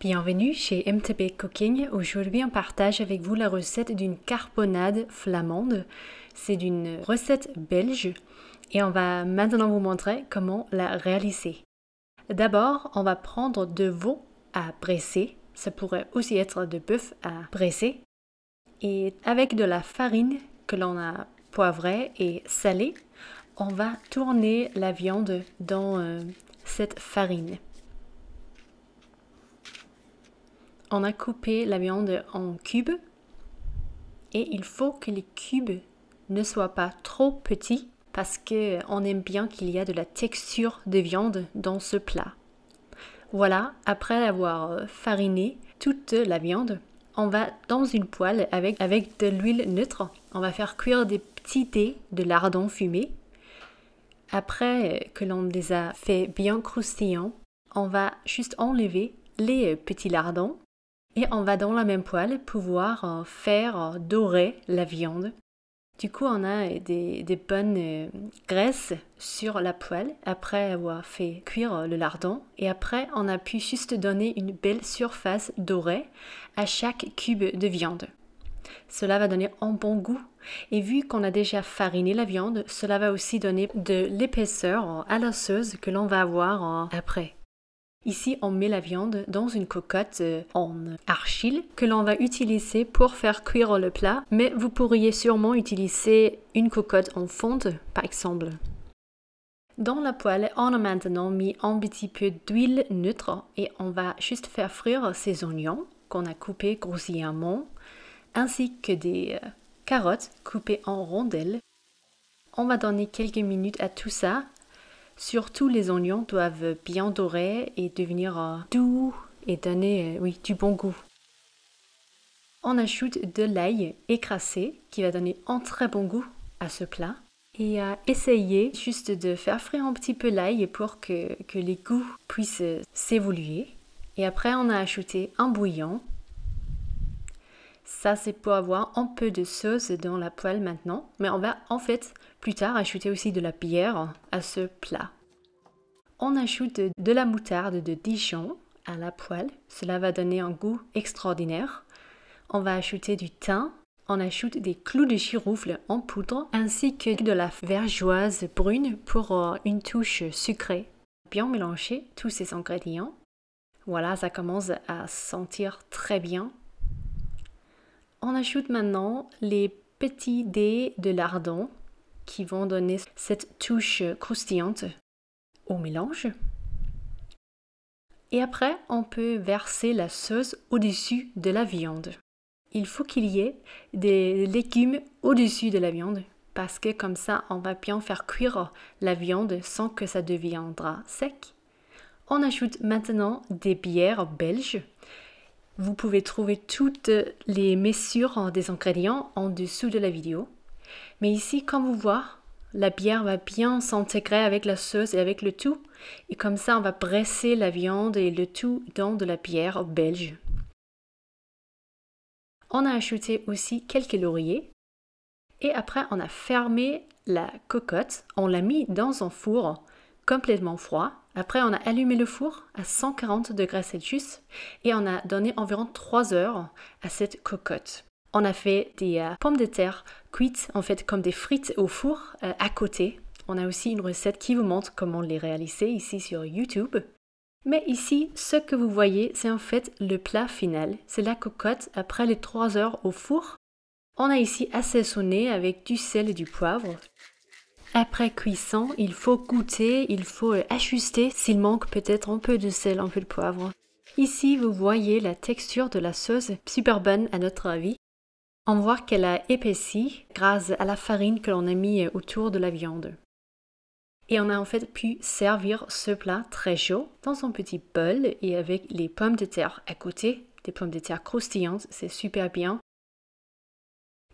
Bienvenue chez MTB Cooking. Aujourd'hui, on partage avec vous la recette d'une carbonade flamande. C'est d'une recette belge et on va maintenant vous montrer comment la réaliser. D'abord, on va prendre de veau à presser. Ça pourrait aussi être de bœuf à presser. Et avec de la farine que l'on a poivrée et salée, on va tourner la viande dans cette farine. On a coupé la viande en cubes et il faut que les cubes ne soient pas trop petits parce qu'on aime bien qu'il y a de la texture de viande dans ce plat. Voilà, après avoir fariné toute la viande, on va dans une poêle avec de l'huile neutre. On va faire cuire des petits dés de lardons fumés. Après que l'on les a fait bien croustillants, on va juste enlever les petits lardons. Et on va dans la même poêle pouvoir faire dorer la viande. Du coup, on a des bonnes graisses sur la poêle après avoir fait cuire le lardon. Et après, on a pu juste donner une belle surface dorée à chaque cube de viande. Cela va donner un bon goût. Et vu qu'on a déjà fariné la viande, cela va aussi donner de l'épaisseur à la sauce que l'on va avoir après. Ici, on met la viande dans une cocotte en argile que l'on va utiliser pour faire cuire le plat, mais vous pourriez sûrement utiliser une cocotte en fonte, par exemple. Dans la poêle, on a maintenant mis un petit peu d'huile neutre et on va juste faire frire ces oignons qu'on a coupés grossièrement, ainsi que des carottes coupées en rondelles. On va donner quelques minutes à tout ça. Surtout, les oignons doivent bien dorer et devenir doux et donner du bon goût. On ajoute de l'ail écrasé qui va donner un très bon goût à ce plat. Et essayez juste de faire frire un petit peu l'ail pour que les goûts puissent s'évoluer. Et après, on a ajouté un bouillon. Ça, c'est pour avoir un peu de sauce dans la poêle maintenant. Mais on va en fait plus tard ajouter aussi de la bière à ce plat. On ajoute de la moutarde de Dijon à la poêle. Cela va donner un goût extraordinaire. On va ajouter du thym. On ajoute des clous de girofle en poudre ainsi que de la vergeoise brune pour une touche sucrée. Bien mélanger tous ces ingrédients. Voilà, ça commence à sentir très bien. On ajoute maintenant les petits dés de lardons qui vont donner cette touche croustillante au mélange. Et après, on peut verser la sauce au-dessus de la viande. Il faut qu'il y ait des légumes au-dessus de la viande parce que comme ça, on va bien faire cuire la viande sans que ça deviendra sec. On ajoute maintenant des bières belges. Vous pouvez trouver toutes les mesures des ingrédients en dessous de la vidéo. Mais ici, comme vous voyez, la bière va bien s'intégrer avec la sauce et avec le tout. Et comme ça, on va presser la viande et le tout dans de la bière belge. On a ajouté aussi quelques lauriers. Et après, on a fermé la cocotte. On l'a mis dans un four complètement froid. Après, on a allumé le four à 140 degrés Celsius et on a donné environ 3 heures à cette cocotte. On a fait des pommes de terre cuites, en fait, comme des frites au four à côté. On a aussi une recette qui vous montre comment les réaliser ici sur YouTube. Mais ici, ce que vous voyez, c'est en fait le plat final. C'est la cocotte après les 3 heures au four. On a ici assaisonné avec du sel et du poivre. Après cuisson, il faut goûter, il faut ajuster s'il manque peut-être un peu de sel, un peu de poivre. Ici, vous voyez la texture de la sauce, super bonne à notre avis. On voit qu'elle a épaissi grâce à la farine que l'on a mis autour de la viande. Et on a en fait pu servir ce plat très chaud dans un petit bol et avec les pommes de terre à côté, des pommes de terre croustillantes, c'est super bien.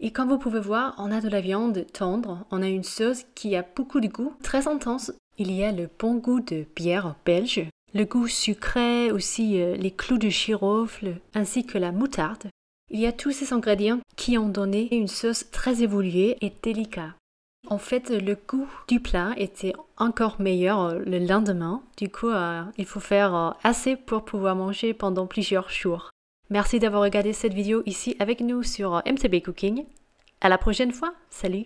Et comme vous pouvez voir, on a de la viande tendre, on a une sauce qui a beaucoup de goût, très intense. Il y a le bon goût de bière belge, le goût sucré, aussi les clous de girofle, ainsi que la moutarde. Il y a tous ces ingrédients qui ont donné une sauce très évoluée et délicate. En fait, le goût du plat était encore meilleur le lendemain. Du coup, il faut faire assez pour pouvoir manger pendant plusieurs jours. Merci d'avoir regardé cette vidéo ici avec nous sur MTB Cooking. À la prochaine fois. Salut!